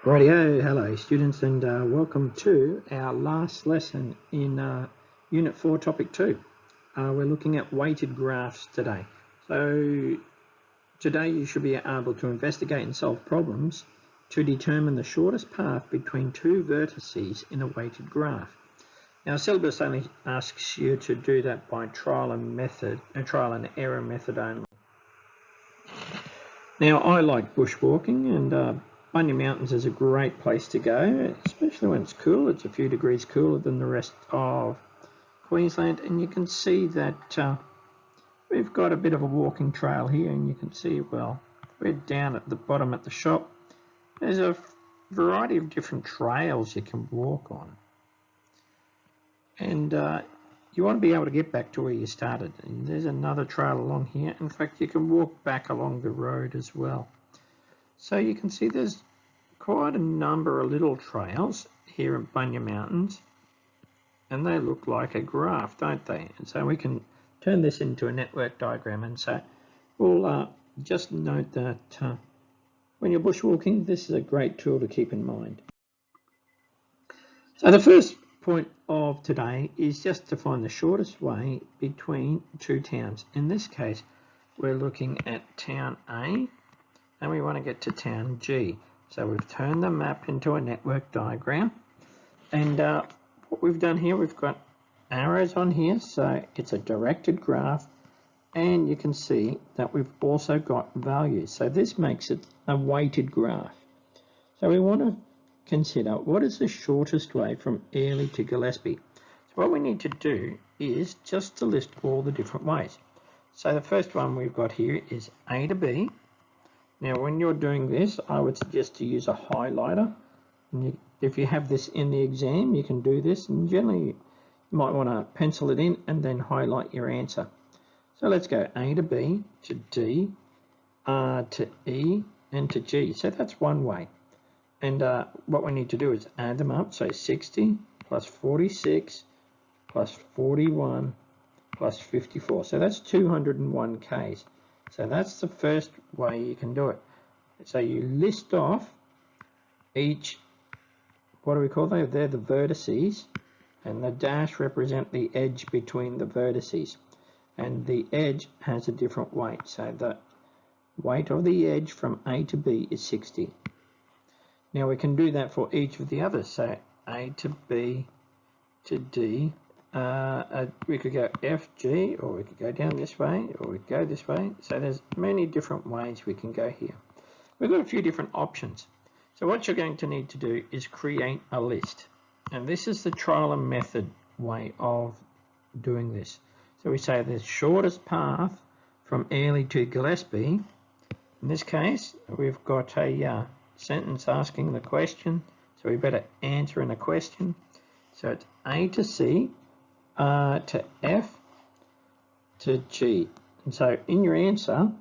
Rightio, hello students, and welcome to our last lesson in Unit 4, Topic 2. We're looking at weighted graphs today. So today you should be able to investigate and solve problems to determine the shortest path between two vertices in a weighted graph. Now, syllabus only asks you to do that by trial and error method only. Now, I like bushwalking, and Bunya Mountains is a great place to go, especially when it's cool. It's a few degrees cooler than the rest of Queensland, and you can see that we've got a bit of a walking trail here, and you can see, well, we're down at the bottom at the shop. There's a variety of different trails you can walk on, and you want to be able to get back to where you started. And there's another trail along here. In fact, you can walk back along the road as well. So you can see there's quite a number of little trails here in Bunya Mountains, and they look like a graph, don't they? And so we can turn this into a network diagram, and so we'll just note that when you're bushwalking, this is a great tool to keep in mind. So the first point of today is just to find the shortest way between two towns. In this case, we're looking at town A, and we want to get to town G. So we've turned the map into a network diagram, and what we've done here, we've got arrows on here, so it's a directed graph, and you can see that we've also got values. So this makes it a weighted graph. So we want to consider what is the shortest way from Airlie to Gillespie. So what we need to do is just to list all the different ways. So the first one we've got here is A to B. Now when you're doing this, I would suggest to use a highlighter. And if you have this in the exam, you can do this, and generally you might want to pencil it in and then highlight your answer. So let's go A to B to D, to E, and to G. So that's one way. And what we need to do is add them up. So 60 plus 46 plus 41 plus 54. So that's 201 Ks. So that's the first way you can do it. So you list off each, what do we call them? They're the vertices, and the dash represent the edge between the vertices. And the edge has a different weight. So the weight of the edge from A to B is 60. Now we can do that for each of the others. So A to B to D, we could go F, G, or we could go down this way, or we could go this way. So there's many different ways we can go here. We've got a few different options. So what you're going to need to do is create a list. And this is the trial and method way of doing this. So we say the shortest path from Airlie to Gillespie. In this case, we've got a sentence asking the question, so we better answer in a question. So it's A to C, to F to G. And so in your answer,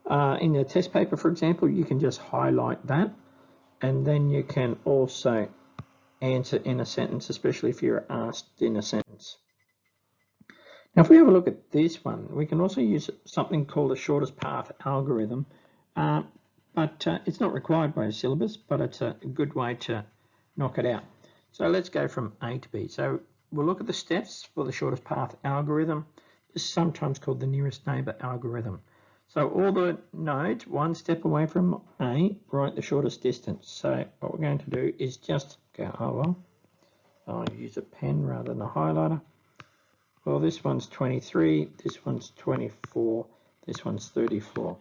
in the test paper, for example, you can just highlight that, and then you can also answer in a sentence, especially if you're asked in a sentence. Now if we have a look at this one, we can also use something called the shortest path algorithm. But it's not required by a syllabus, but it's a good way to knock it out. So let's go from A to B. So we'll look at the steps for the shortest path algorithm. This is sometimes called the nearest neighbour algorithm. So all the nodes, one step away from A, write the shortest distance. So what we're going to do is just go, oh well, I'll use a pen rather than a highlighter. Well, this one's 23, this one's 24, this one's 34.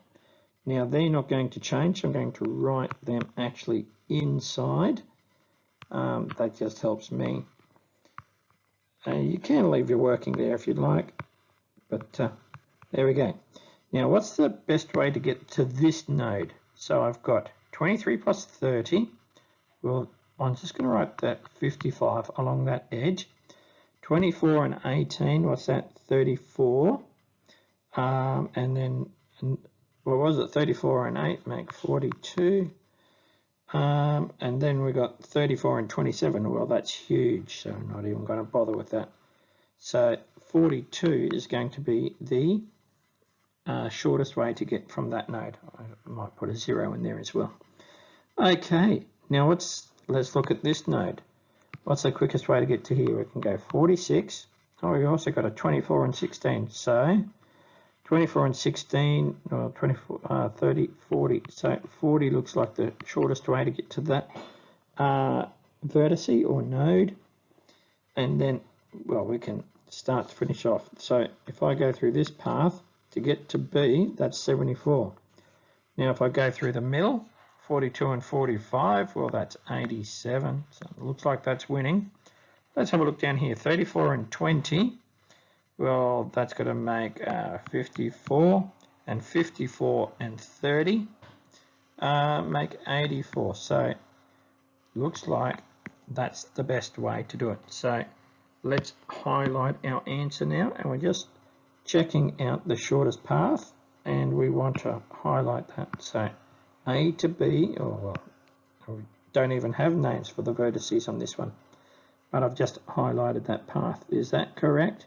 Now they're not going to change, so I'm going to write them actually inside. That just helps me. You can leave your working there if you'd like, but there we go. Now what's the best way to get to this node? So I've got 23 plus 30. Well, I'm just going to write that 55 along that edge. 24 and 18, what's that? 34. And then, what was it? 34 and 8 make 42. And then we got 34 and 27. Well, that's huge, so I'm not even going to bother with that. So 42 is going to be the shortest way to get from that node. I might put a 0 in there as well. Okay, Now let's look at this node. What's the quickest way to get to here? We can go 46. Oh, we also got a 24 and 16. So 24 and 16, or 24, 30, 40. So 40 looks like the shortest way to get to that vertice or node. And then, well, we can start to finish off. So if I go through this path to get to B, that's 74. Now if I go through the middle, 42 and 45, well, that's 87. So it looks like that's winning. Let's have a look down here. 34 and 20. Well, that's going to make 54, and 54 and 30 make 84. So looks like that's the best way to do it. So let's highlight our answer now, and we're just checking out the shortest path, and we want to highlight that. So A to B, or well, we don't even have names for the vertices on this one, but I've just highlighted that path. Is that correct?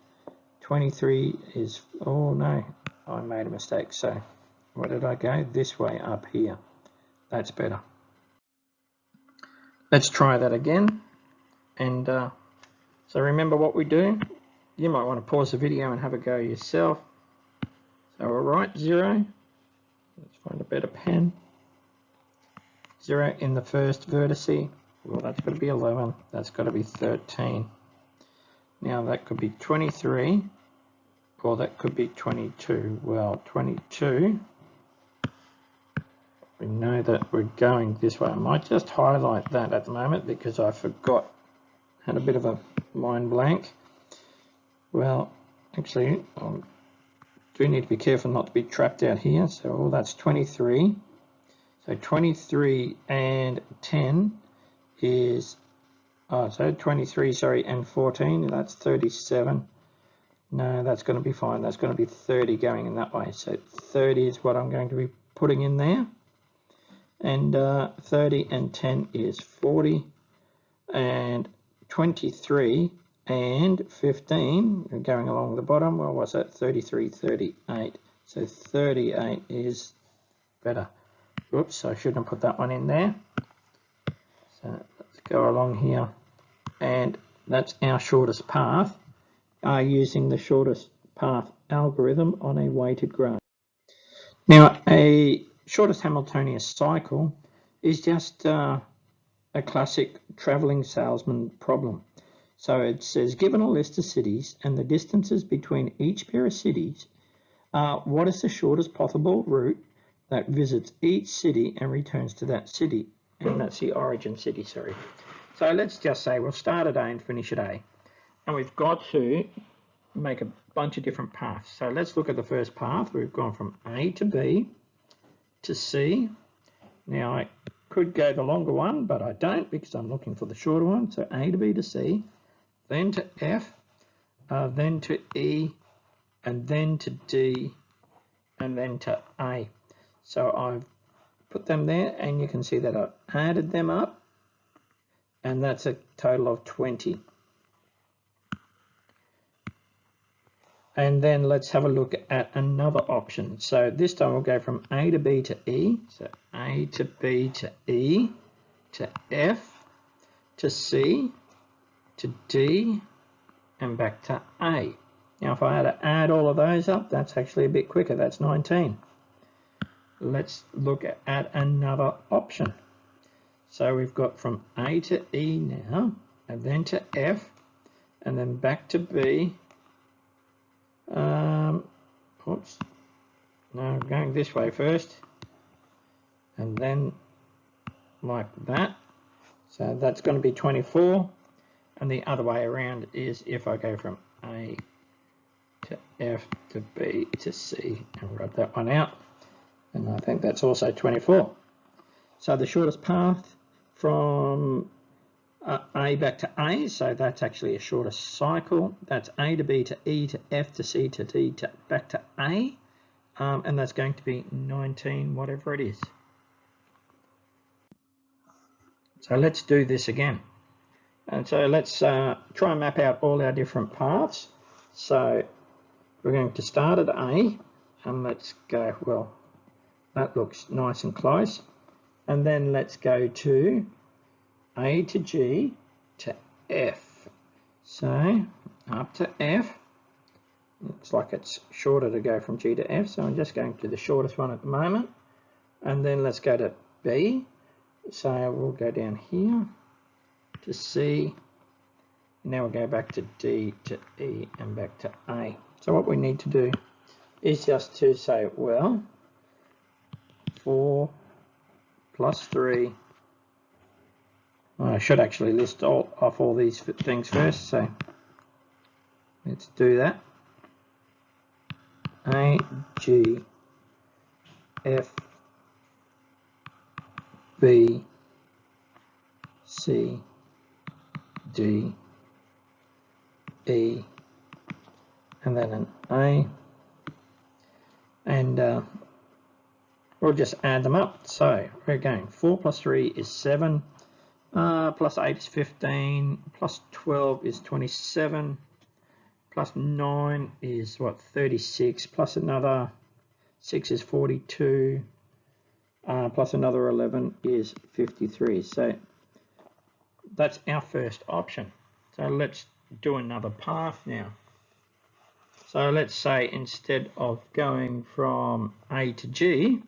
23 is, oh no, I made a mistake. So where did I go? This way up here. That's better. Let's try that again. And so remember what we do. You might want to pause the video and have a go yourself. So we'll write 0. Let's find a better pen. 0 in the first vertice. Well, that's got to be 11. That's got to be 13. Now that could be 23, or that could be 22. Well, 22, we know that we're going this way. I might just highlight that at the moment because I forgot, had a bit of a mind blank. Well, actually, I do need to be careful not to be trapped out here. So that's 23. So 23 and 10 is, so 23, sorry, and 14, that's 37. No, that's going to be fine. That's going to be 30 going in that way. So 30 is what I'm going to be putting in there. And 30 and 10 is 40. And 23 and 15, going along the bottom, well, what's that? 33, 38. So 38 is better. Oops, I shouldn't have put that one in there. So let's go along here. And that's our shortest path, using the shortest path algorithm on a weighted graph. Now, a shortest Hamiltonian cycle is just a classic travelling salesman problem. So it says, given a list of cities and the distances between each pair of cities, what is the shortest possible route that visits each city and returns to that city? And that's the origin city, sorry. So let's just say we'll start at A and finish at A. And we've got to make a bunch of different paths. So let's look at the first path. We've gone from A to B to C. Now I could go the longer one, but I don't because I'm looking for the shorter one. So A to B to C, then to F, then to E, and then to D, and then to A. So I've put them there, and you can see that I've added them up, and that's a total of 20. And then let's have a look at another option. So this time we'll go from A to B to E. So A to B to E, to F, to C, to D, and back to A. Now if I had to add all of those up, that's actually a bit quicker. That's 19. Let's look at another option. So we've got from A to E now, and then to F, and then back to B. Oops. No, I'm going this way first, and then like that. So that's going to be 24, and the other way around is if I go from A to F to B to C and rub that one out, and I think that's also 24. So the shortest path from A back to A, so that's actually a shorter cycle. That's A to B to E to F to C to D to back to A, and that's going to be 19, whatever it is. So let's do this again. And so let's try and map out all our different paths. So we're going to start at A, and let's go, well, that looks nice and close. And then let's go to A to G to F. So up to F. Looks like it's shorter to go from G to F, so I'm just going to the shortest one at the moment. And then let's go to B. So we'll go down here to C. Now we'll go back to D to E and back to A. So what we need to do is just to say, well, 4 plus 3. I should actually list off all these things first, so let's do that. A, G, F, B, C, D, E, and then an A, and we'll just add them up. So we're going 4 plus 3 is 7, plus 8 is 15, plus 12 is 27, plus 9 is what, 36, plus another 6 is 42, plus another 11 is 53. So that's our first option. So let's do another path now. So let's say instead of going from A to G,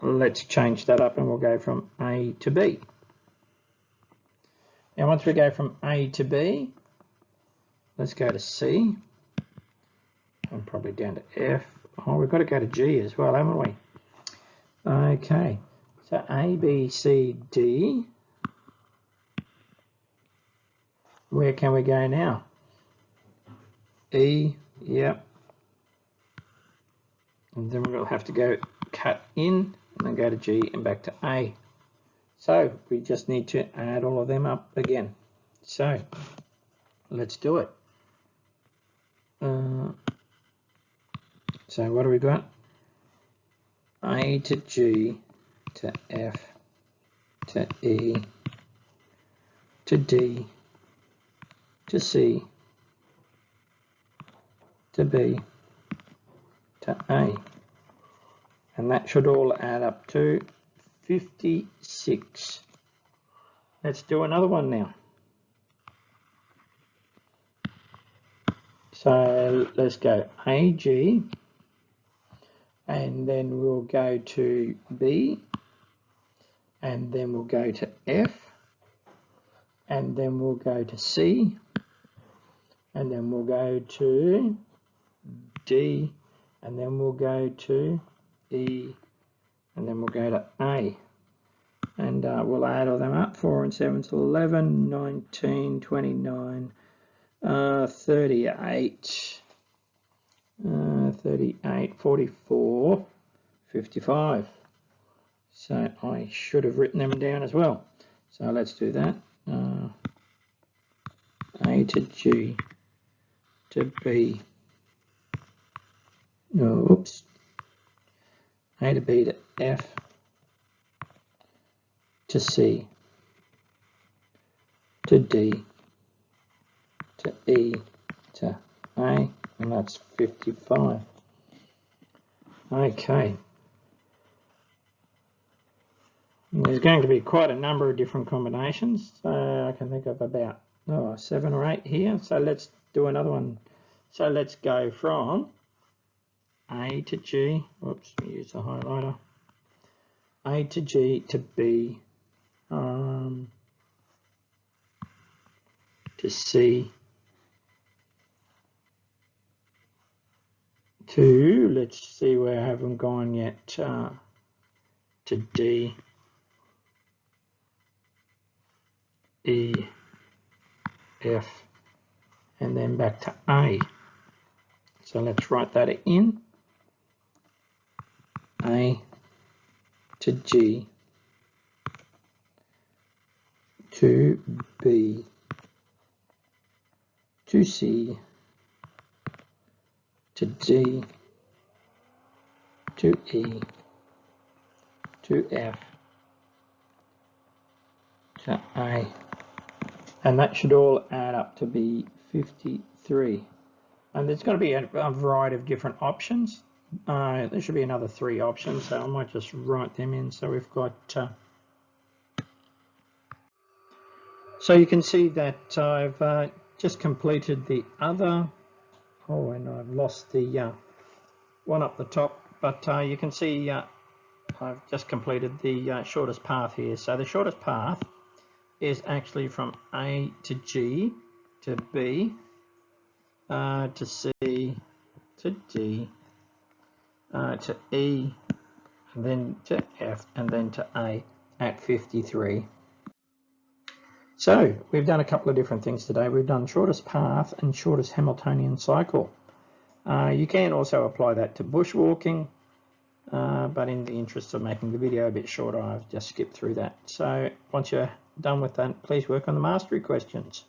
let's change that up and we'll go from A to B. Now once we go from A to B, let's go to C and probably down to F. Oh, we've got to go to G as well, haven't we? Okay, so A, B, C, D. Where can we go now? E, yep. And then we'll have to go cut in and then go to G and back to A. So we just need to add all of them up again. So let's do it. So what do we got? A to G to F to E to D to C to B to A, and that should all add up to 56. Let's do another one now. So let's go AG, and then we'll go to B, and then we'll go to F, and then we'll go to C, and then we'll go to D, and then we'll go to E, and then we'll go to A. And we'll add all them up. 4 and 7 is 11, 19, 29, 38, 38, 44, 55. So I should have written them down as well. So let's do that. A to G to B. No, oops. A to B to F to C to D to E to A, and that's 55. Okay. There's going to be quite a number of different combinations, so I can think of about 7 or 8 here. So let's do another one. So let's go from A to G, oops, use the highlighter, A to G to B, to C, to, let's see where I haven't gone yet, to D, E, F, and then back to A. So let's write that in. A to G to B to C to D to E to F to A, and that should all add up to be 53. And there's got to be a variety of different options. There should be another 3 options, so I might just write them in. So we've got So you can see that I've just completed the other, oh, and I've lost the one up the top, but you can see I've just completed the shortest path here. So the shortest path is actually from A to G to B to C to D to E, and then to F, and then to A at 53. So we've done a couple of different things today. We've done shortest path and shortest Hamiltonian cycle. You can also apply that to bushwalking, but in the interest of making the video a bit shorter, I've just skipped through that. So once you're done with that, please work on the mastery questions.